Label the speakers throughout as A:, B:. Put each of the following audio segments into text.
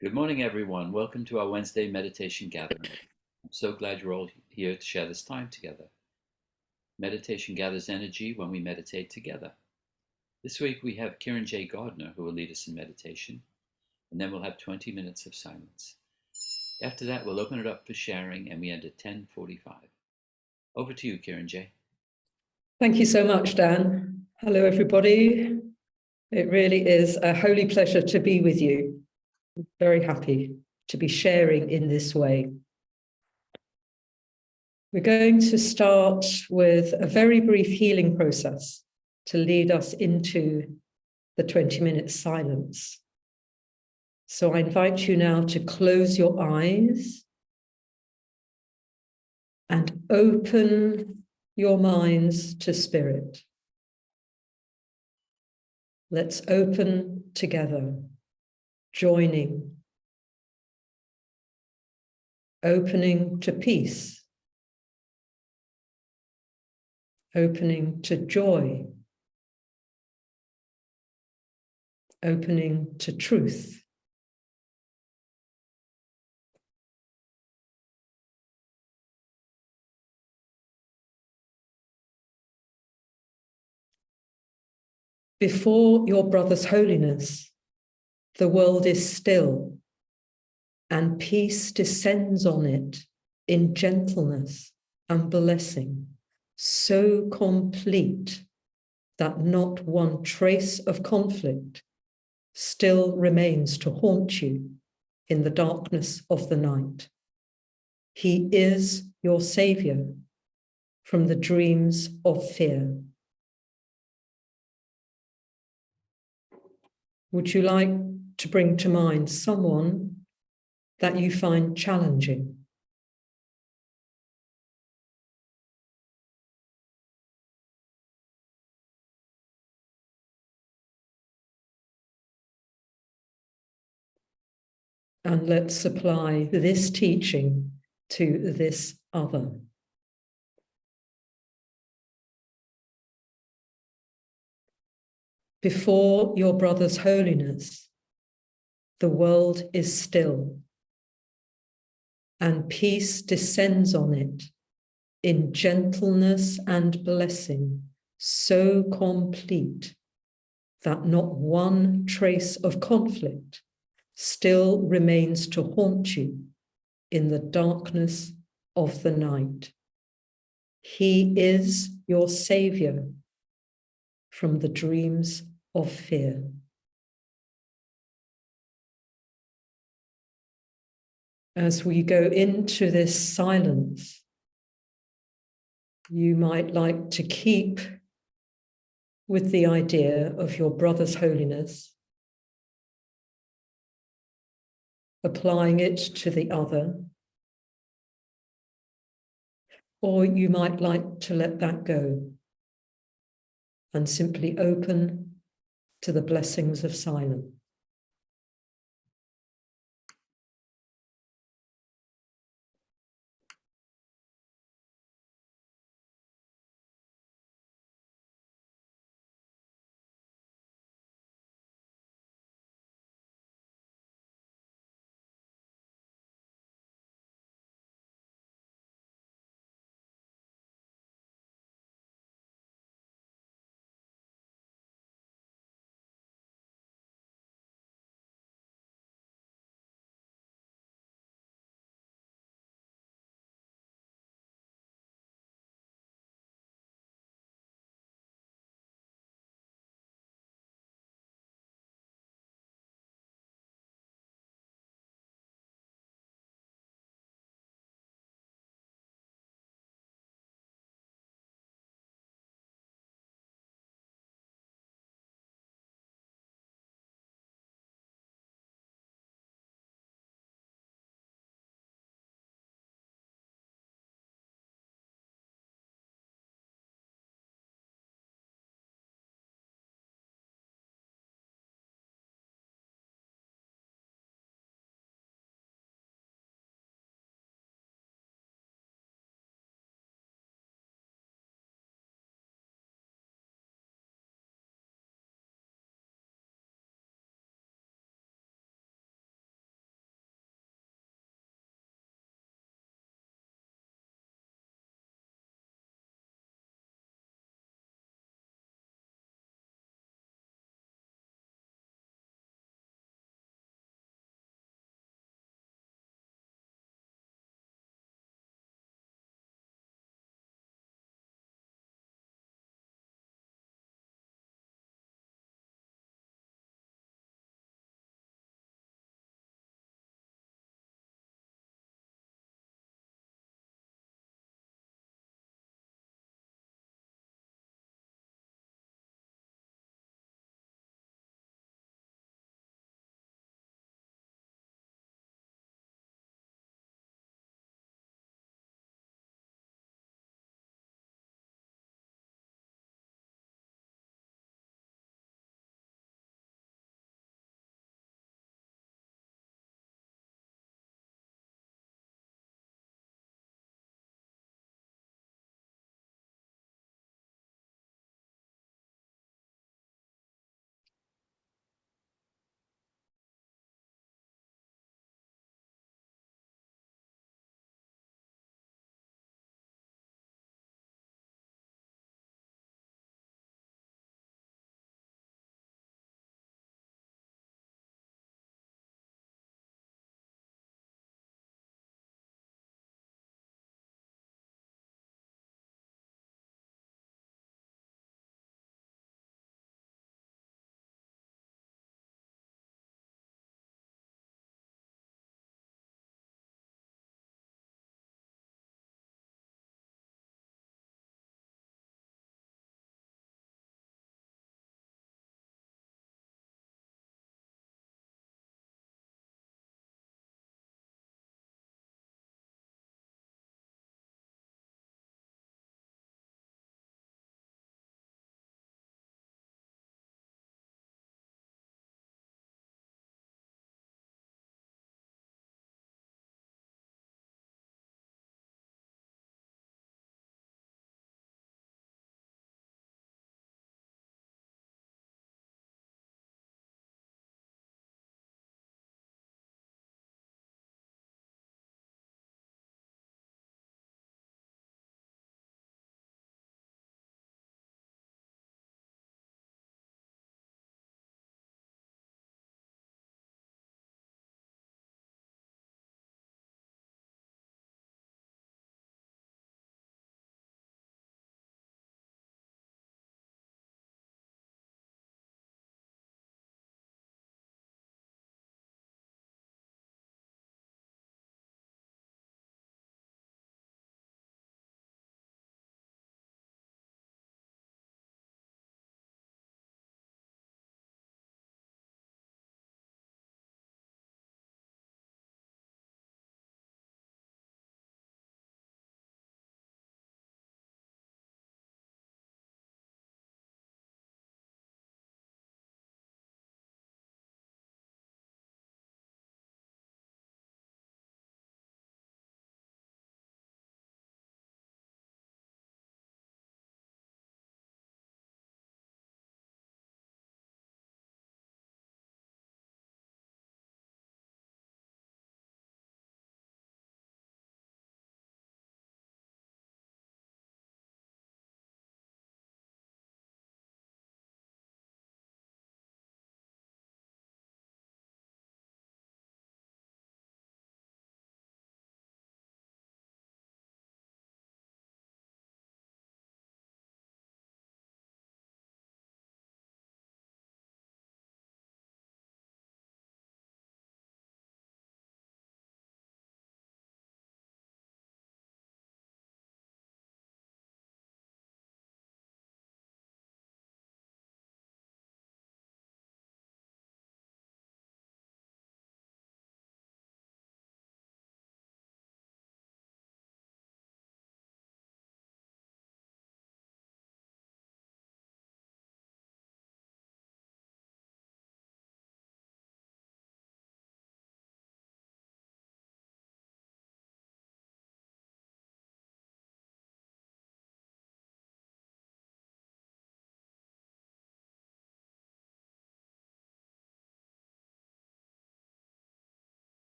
A: Good morning, everyone. Welcome to our Wednesday meditation gathering. I'm so glad you're all here to share this time together. Meditation gathers energy when we meditate together. This week we have kironJ Gardner who will lead us in meditation, and then we'll have 20 minutes of silence. After that, we'll open it up for sharing, and we end at 10:45. Over to you, kironJ.
B: Thank you so much, Dan. Hello, everybody. It really is a holy pleasure to be with you. I'm very happy to be sharing in this way. We're going to start with a very brief healing process to lead us into the 20-minute silence. So I invite you now to close your eyes and open your minds to spirit. Let's open together, joining, opening to peace, opening to joy, opening to truth. Before your brother's holiness, the world is still, and peace descends on it in gentleness and blessing, so complete that not one trace of conflict still remains to haunt you in the darkness of the night. He is your savior from the dreams of fear. Would you like to bring to mind someone that you find challenging? And let's apply this teaching to this other. Before your brother's holiness, the world is still, and peace descends on it in gentleness and blessing, so complete that not one trace of conflict still remains to haunt you in the darkness of the night. He is your savior from the dreams of fear. As we go into this silence, you might like to keep with the idea of your brother's holiness, applying it to the other, or you might like to let that go and simply open to the blessings of silence.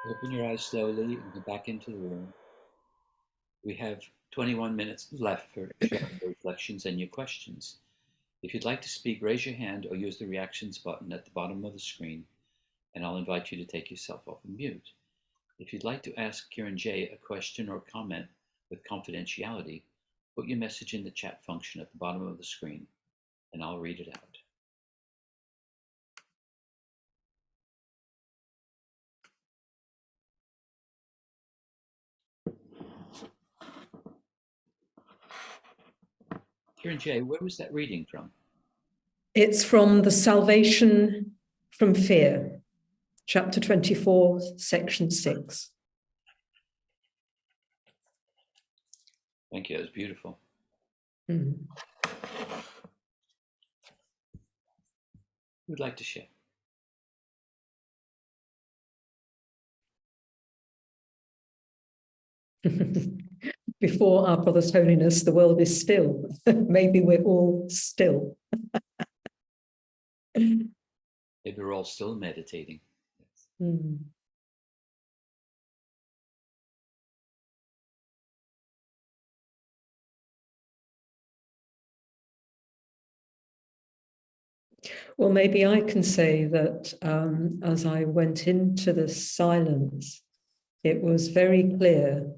A: Open your eyes slowly and come back into the room. We have 21 minutes left for sharing your reflections and your questions. If you'd like to speak, raise your hand or use the reactions button at the bottom of the screen, and I'll invite you to take yourself off of mute. If you'd like to ask kironJ a question or comment with confidentiality, put your message in the chat function at the bottom of the screen, and I'll read it out. kironJ, where was that reading from?
B: It's from the Salvation from Fear, chapter 24, section 6.
A: Thank you, that was beautiful.
B: Mm.
A: Who'd like to share?
B: Before our Brother's Holiness, the world is still. Maybe we're all still.
A: Maybe we're all still meditating.
B: Mm. Well, maybe I can say that as I went into the silence, it was very clear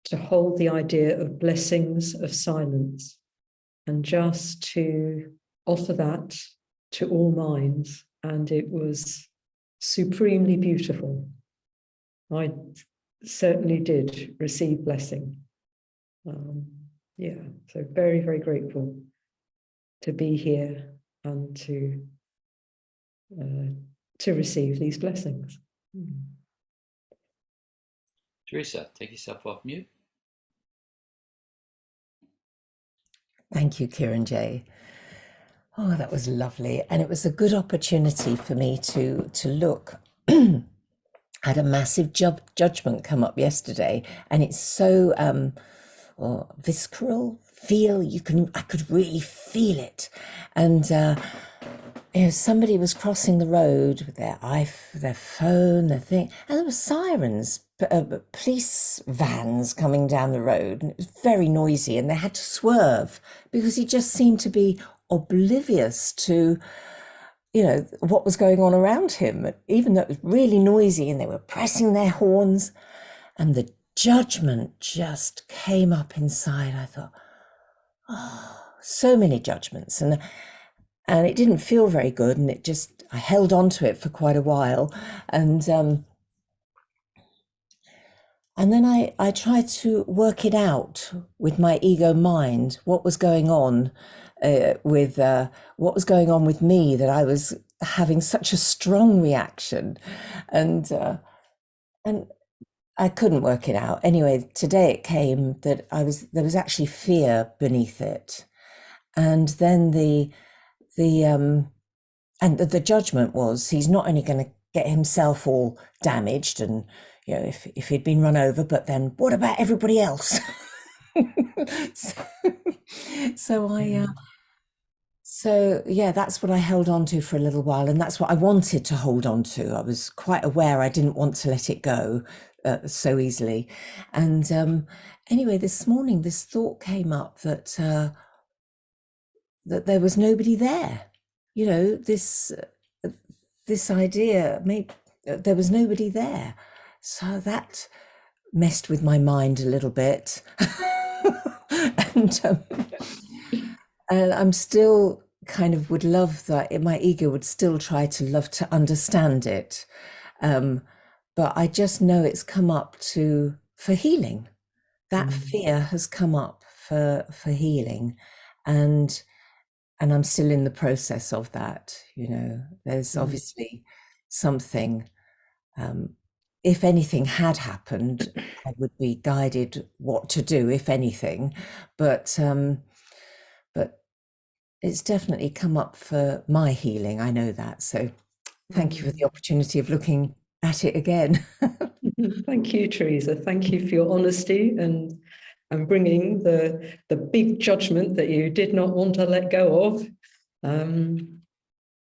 B: to hold the idea of blessings of silence and just to offer that to all minds. And it was supremely beautiful. I certainly did receive blessing. Yeah, so very, very grateful to be here and to receive these blessings.
A: Teresa, take yourself off mute.
C: Thank you, kironJ. Oh, that was lovely. And it was a good opportunity for me to look. I had a massive judgment come up yesterday, and it's so visceral. I could really feel it. And somebody was crossing the road with their phone, their thing, and there were sirens, police vans coming down the road, and it was very noisy, and they had to swerve because he just seemed to be oblivious to, what was going on around him, even though it was really noisy, and they were pressing their horns, and the judgment just came up inside. I thought, oh, so many judgments, and it didn't feel very good, and I held on to it for quite a while, and then I tried to work it out with my ego mind, what was going on with me, that I was having such a strong reaction, and I couldn't work it out. Anyway, today it came that there was actually fear beneath it, and then the judgment was, he's not only going to get himself all damaged, and if he'd been run over, but then what about everybody else? So that's what I held on to for a little while, and that's what I wanted to hold on to. I was quite aware I didn't want to let it go so easily. And anyway, this morning this thought came up that there was nobody there. This idea, maybe there was nobody there. So that messed with my mind a little bit. And I'm still kind of would love that, my ego would still try to love to understand it. But I just know it's come up for healing. That fear has come up for healing. And I'm still in the process of that. There's obviously something, if anything had happened, I would be guided what to do, if anything, but it's definitely come up for my healing. I know that. So thank you for the opportunity of looking at it again.
B: Thank you, Teresa. Thank you for your honesty and bringing the big judgment that you did not want to let go of.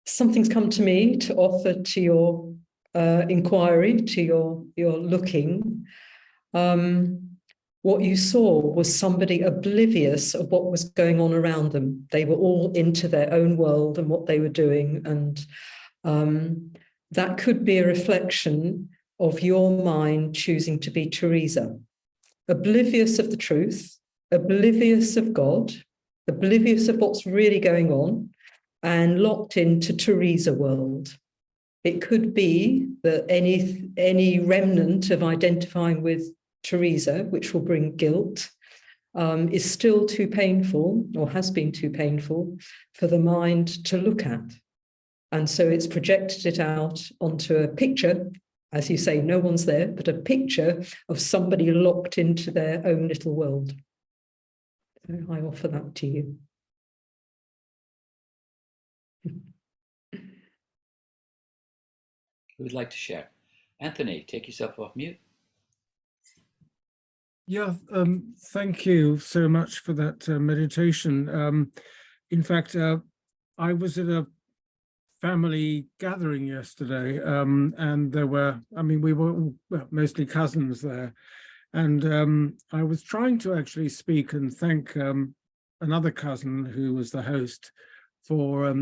B: Something's come to me to offer to your inquiry, to your looking, what you saw was somebody oblivious of what was going on around them. They were all into their own world and what they were doing. And that could be a reflection of your mind choosing to be Teresa, oblivious of the truth, oblivious of God, oblivious of what's really going on, and locked into Teresa world. It could be that any remnant of identifying with Teresa, which will bring guilt, is still too painful, or has been too painful, for the mind to look at. And so it's projected it out onto a picture, as you say, no one's there, but a picture of somebody locked into their own little world. So I offer that to you.
A: Who would like to share? Anthony, take yourself off mute.
D: Yeah, thank you so much for that meditation. In fact, I was at a family gathering yesterday, and there were, we were all, mostly cousins there. And I was trying to actually speak and thank another cousin who was the host for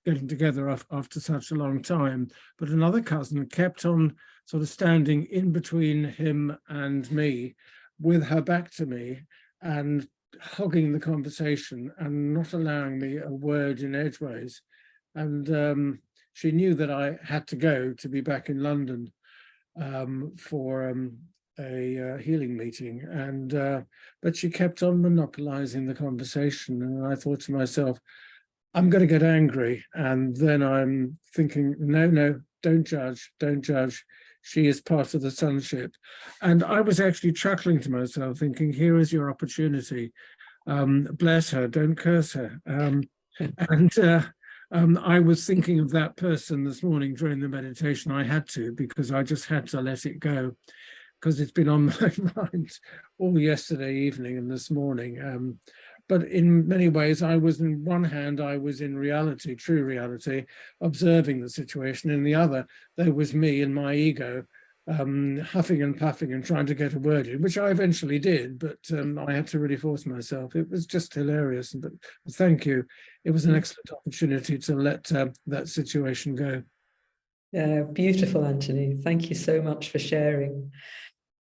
D: getting together after such a long time. But another cousin kept on sort of standing in between him and me, with her back to me and hogging the conversation and not allowing me a word in edgeways. And she knew that I had to go to be back in London for a healing meeting, and but she kept on monopolizing the conversation, and I thought to myself, I'm going to get angry. And then I'm thinking, no, don't judge. She is part of the sonship. And I was actually chuckling to myself, thinking, here is your opportunity. Bless her, don't curse her. I was thinking of that person this morning during the meditation. I had to, because I just had to let it go, because it's been on my mind all yesterday evening and this morning. But in many ways, I was, in one hand, I was in reality, true reality, observing the situation. In the other, there was me and my ego, huffing and puffing and trying to get a word in, which I eventually did, but I had to really force myself. It was just hilarious, but thank you. It was an excellent opportunity to let that situation go.
B: Yeah, beautiful, Anthony. Thank you so much for sharing.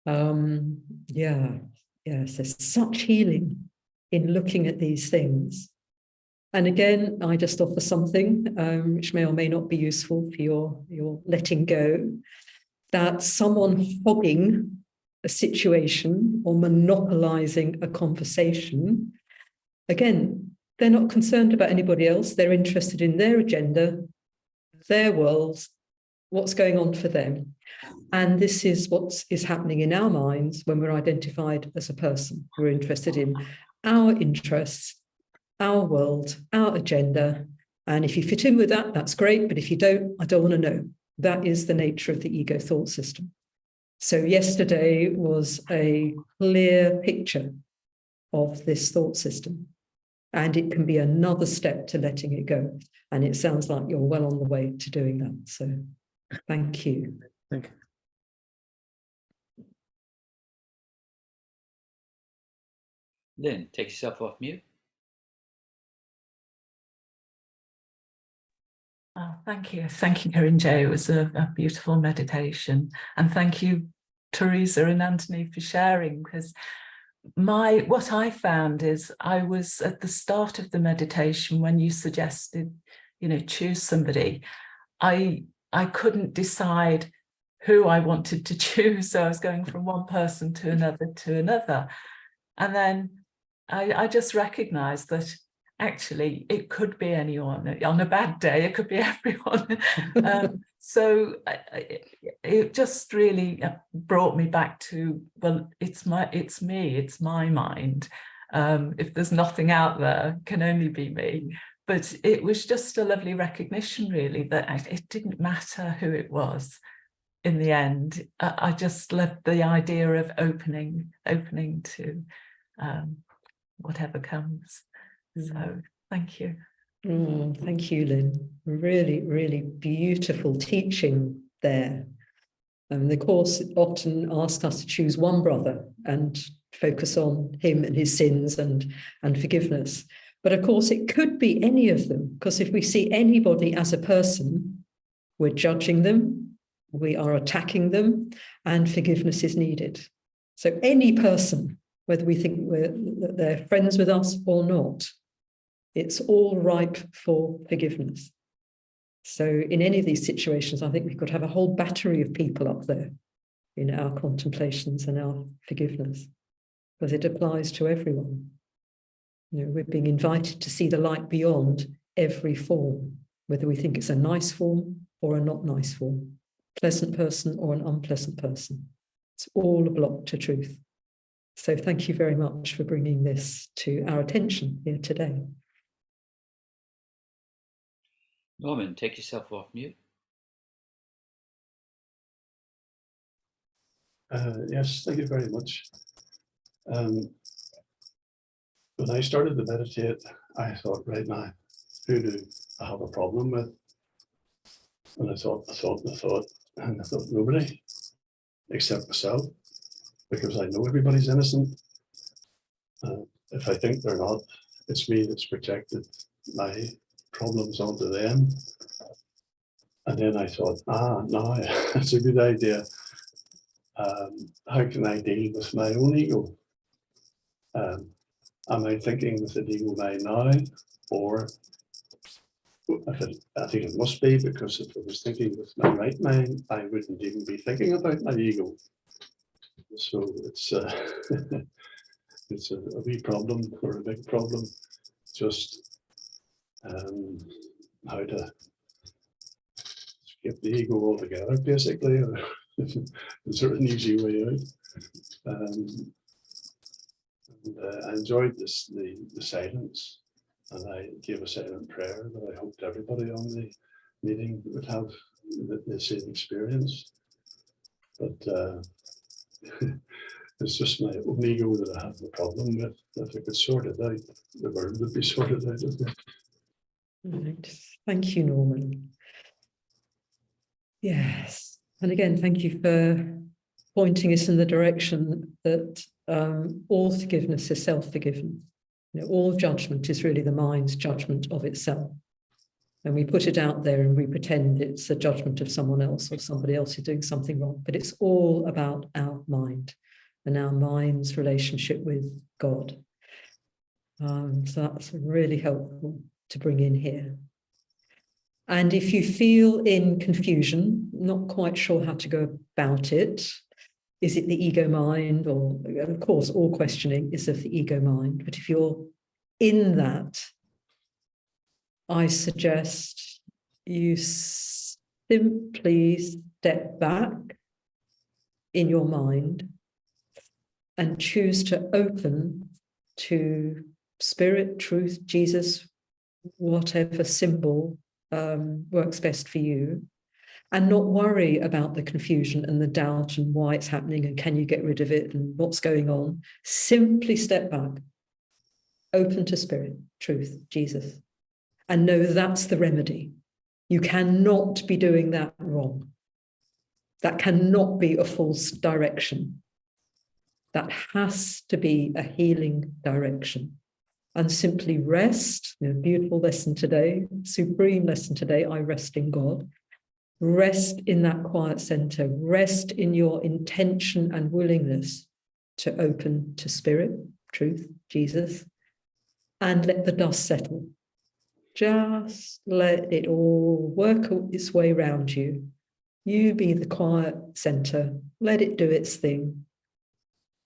B: Yes, there's such healing in looking at these things. And again, I just offer something which may or may not be useful for your letting go, that someone hogging a situation or monopolizing a conversation, again, they're not concerned about anybody else. They're interested in their agenda, their worlds, what's going on for them. And this is what is happening in our minds when we're identified as a person. We're interested in our interests, our world, our agenda. And if you fit in with that, that's great. But if you don't, I don't want to know. That is the nature of the ego thought system. So yesterday was a clear picture of this thought system. And it can be another step to letting it go. And it sounds like you're well on the way to doing that. So thank you.
D: Thank you.
A: Lynn, take yourself off mute.
E: Oh, thank you, kironJ. It was a beautiful meditation, and thank you, Teresa and Anthony, for sharing. Because what I found is, I was at the start of the meditation when you suggested, choose somebody. I couldn't decide who I wanted to choose, so I was going from one person to another, and then I just recognized that actually it could be anyone. On a bad day, it could be everyone. So it just really brought me back to, well, it's me, it's my mind. If there's nothing out there, it can only be me. But it was just a lovely recognition, really, that it didn't matter who it was in the end. I just loved the idea of opening to whatever comes. So thank you.
B: Thank you, Lynn. Really, really beautiful teaching there. The Course often asks us to choose one brother and focus on him and his sins and forgiveness. But of course, it could be any of them, because if we see anybody as a person, we're judging them, we are attacking them, and forgiveness is needed. So any person, whether we think that they're friends with us or not, it's all ripe for forgiveness. So in any of these situations, I think we could have a whole battery of people up there in our contemplations and our forgiveness, because it applies to everyone. You know, we're being invited to see the light beyond every form, whether we think it's a nice form or a not nice form, pleasant person or an unpleasant person. It's all a block to truth. So thank you very much for bringing this to our attention here today.
A: Norman, take yourself off mute.
F: Yes, thank you very much. When I started to meditate, I thought, right now, who do I have a problem with? And I thought, nobody except myself, because I know everybody's innocent. If I think they're not, it's me that's projected my problems onto them. And then I thought, no, that's a good idea. How can I deal with my own ego? Am I thinking with an ego mind now? Or I think it must be, because if I was thinking with my right mind, I wouldn't even be thinking about my ego. So it's it's a wee problem or a big problem. Just how to skip the ego altogether, basically. Or is there an easy way out? I enjoyed the silence, and I gave a silent prayer that I hoped everybody on the meeting would have the same experience. But it's just my own ego that I have the problem with. If I could sort it out, the world would be sorted out of it.
B: Right. Thank you, Norman. Yes. And again, thank you for pointing us in the direction that all forgiveness is self-forgiveness. You know, all judgment is really the mind's judgment of itself. And we put it out there and we pretend it's a judgment of someone else or somebody else who's doing something wrong. But it's all about our mind and our mind's relationship with God. So that's really helpful to bring in here. And if you feel in confusion, not quite sure how to go about it, is it the ego mind? Or, of course, all questioning is of the ego mind. But if you're in that, I suggest you simply step back in your mind and choose to open to spirit, truth, Jesus, whatever symbol works best for you, and not worry about the confusion and the doubt and why it's happening and can you get rid of it and what's going on. Simply step back, open to spirit, truth, Jesus, and know that's the remedy. You cannot be doing that wrong. That cannot be a false direction. That has to be a healing direction. And simply rest. You know, beautiful lesson today, supreme lesson today. I rest in God. Rest in that quiet center. Rest in your intention and willingness to open to spirit, truth, Jesus, and let the dust settle. Just let it all work its way around you. You be the quiet center. Let it do its thing.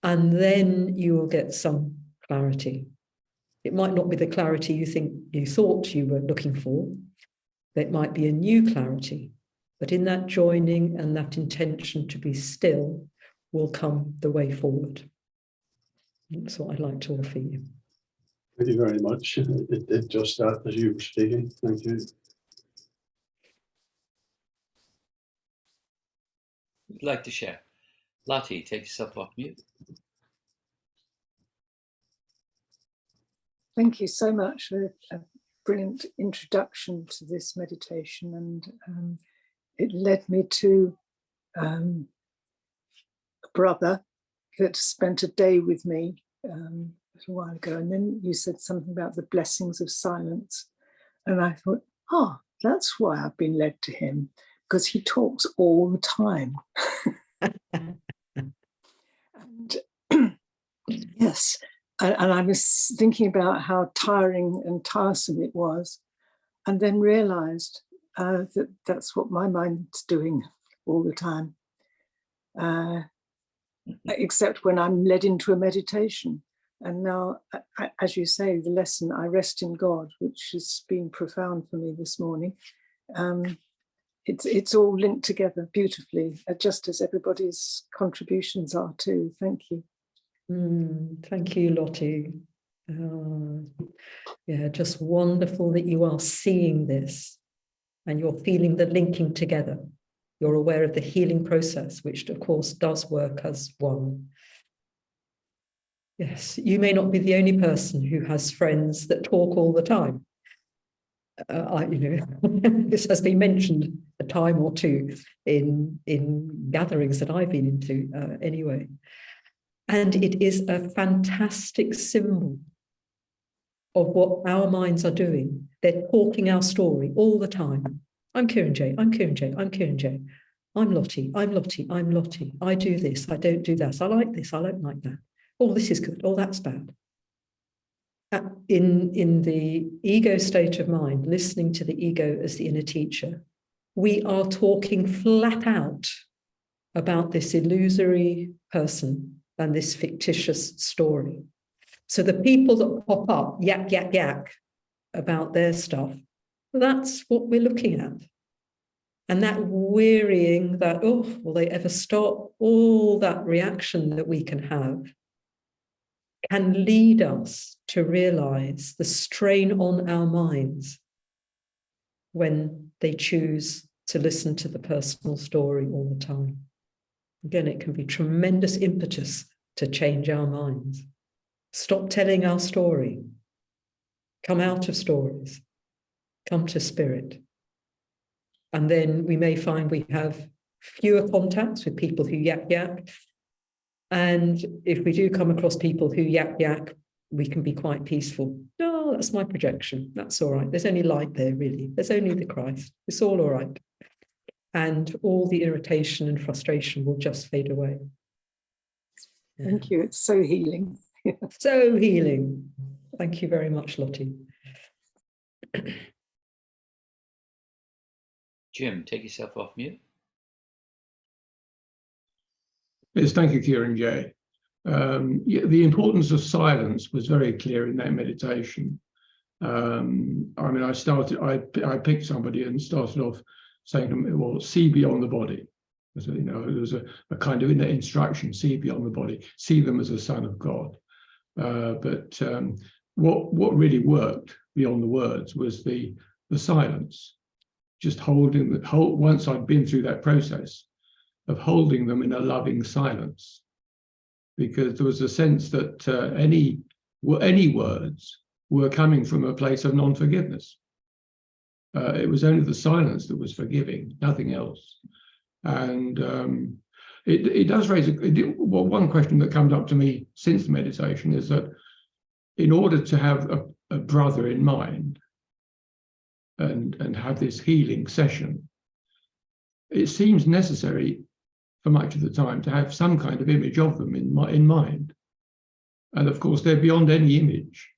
B: And then you will get some clarity. It might not be the clarity you thought you were looking for. It might be a new clarity. But in that joining and that intention to be still will come the way forward. That's what I'd like to offer you.
F: Thank you very much. It did just that as you were speaking. Thank you.
A: Would you like to share? Lottie, take yourself off mute.
G: Thank you so much for a brilliant introduction to this meditation, and it led me to a brother that spent a day with me a little while ago. And then you said something about the blessings of silence. And I thought, oh, that's why I've been led to him, because he talks all the time. And yes, and I was thinking about how tiring and tiresome it was, and then realized that that's what my mind's doing all the time, except when I'm led into a meditation. And now, as you say, the lesson, I rest in God, which has been profound for me this morning. It's all linked together beautifully, just as everybody's contributions are too. Thank you.
B: Thank you, Lottie. Yeah, just wonderful that you are seeing this and you're feeling the linking together. You're aware of the healing process, which of course does work as one. Yes, you may not be the only person who has friends that talk all the time. This has been mentioned a time or two in gatherings that I've been into anyway. And it is a fantastic symbol of what our minds are doing. They're talking our story all the time. I'm kironJ, I'm kironJ, I'm kironJ. I'm Lottie, I'm Lottie, I'm Lottie. I do this, I don't do that. I like this, I don't like that. Oh, this is good, oh, that's bad. In the ego state of mind, listening to the ego as the inner teacher, we are talking flat out about this illusory person and this fictitious story. So the people that pop up, yak, yak, yak, about their stuff, that's what we're looking at. And that wearying, that, oh, will they ever stop? All that reaction that we can have can lead us to realize the strain on our minds when they choose to listen to the personal story all the time. Again, it can be tremendous impetus to change our minds. Stop telling our story. Come out of stories. Come to spirit. And then we may find we have fewer contacts with people who yak yak. And if we do come across people who yak yak, we can be quite peaceful. No, that's my projection. That's all right. There's only light there, really. There's only the Christ. It's all right. And all the irritation and frustration will just fade away.
G: Thank you. It's so healing.
B: So healing. Thank you very much, Lottie.
A: Jim, take yourself off mute.
H: Yes, thank you, kironJ. The importance of silence was very clear in that meditation. I mean, I picked somebody and started off saying to them, well, see beyond the body. So, you know, there was a kind of in the instruction, see beyond the body, see them as a son of God. But what really worked beyond the words was the silence, just holding the whole. Once I'd been through that process of holding them in a loving silence, because there was a sense that any words were coming from a place of non-forgiveness. It was only the silence that was forgiving, nothing else. And it does raise one question that comes up to me since the meditation is that in order to have a brother in mind and have this healing session, it seems necessary for much of the time to have some kind of image of them in mind. And of course, they're beyond any image.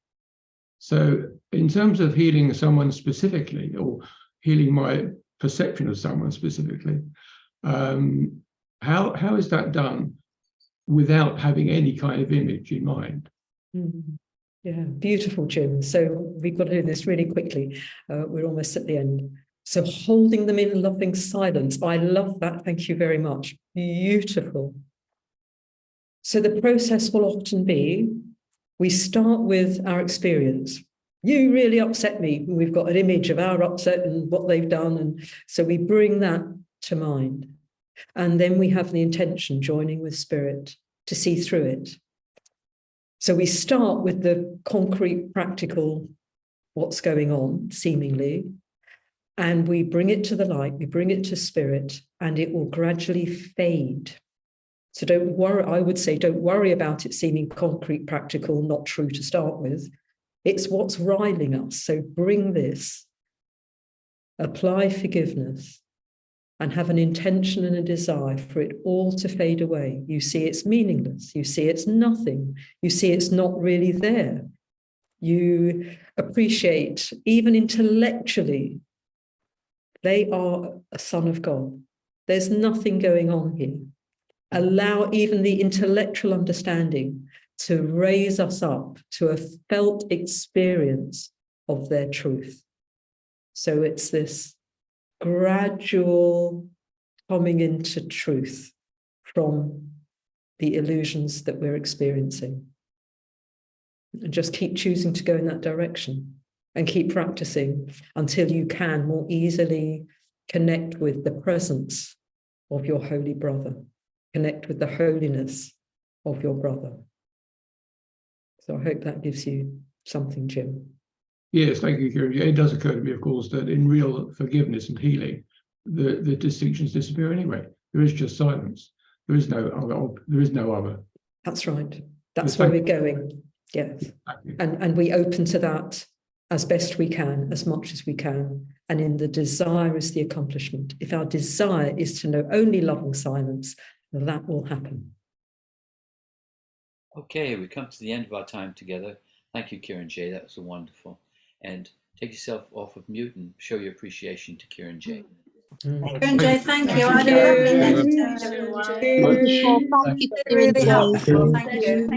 H: So in terms of healing someone specifically, or healing my perception of someone specifically, how is that done without having any kind of image in mind?
B: Yeah, beautiful, Jim. So we've got to do this really quickly. We're almost at the end. So holding them in loving silence. I love that. Thank you very much. Beautiful. So the process will often be, we start with our experience. You really upset me. We've got an image of our upset and what they've done. And so we bring that to mind. And then we have the intention, joining with spirit, to see through it. So we start with the concrete, practical, what's going on, seemingly. and we bring it to the light, we bring it to spirit, and it will gradually fade. So don't worry, I would say, don't worry about it seeming concrete, practical, not true to start with. It's what's riling us. So bring this, apply forgiveness, and have an intention and a desire for it all to fade away. You see it's meaningless. You see it's nothing. You see it's not really there. You appreciate, even intellectually, they are a son of God. There's nothing going on here. Allow even the intellectual understanding to raise us up to a felt experience of their truth. So it's this gradual coming into truth from the illusions that we're experiencing. And just keep choosing to go in that direction and keep practicing until you can more easily connect with the presence of your holy brother, connect with the holiness of your brother. So I hope that gives you something, Jim.
H: Yes, thank you, kironJ. It does occur to me, of course, that in real forgiveness and healing, the distinctions disappear anyway. There is just silence. There is no other. There is no other.
B: That's right. That's where we're going. Yes. And we open to that as best we can, as much as we can. And in the desire is the accomplishment. If our desire is to know only loving silence, that will happen.
A: Okay, we come to the end of our time together. Thank you, kironJ. That was wonderful. And take yourself off of mute and show your appreciation to kironJ.
I: kironJ, thank you. I had a lovely meditation.
F: Much.
I: Thank you, kironJ.
F: Really
I: Thank you.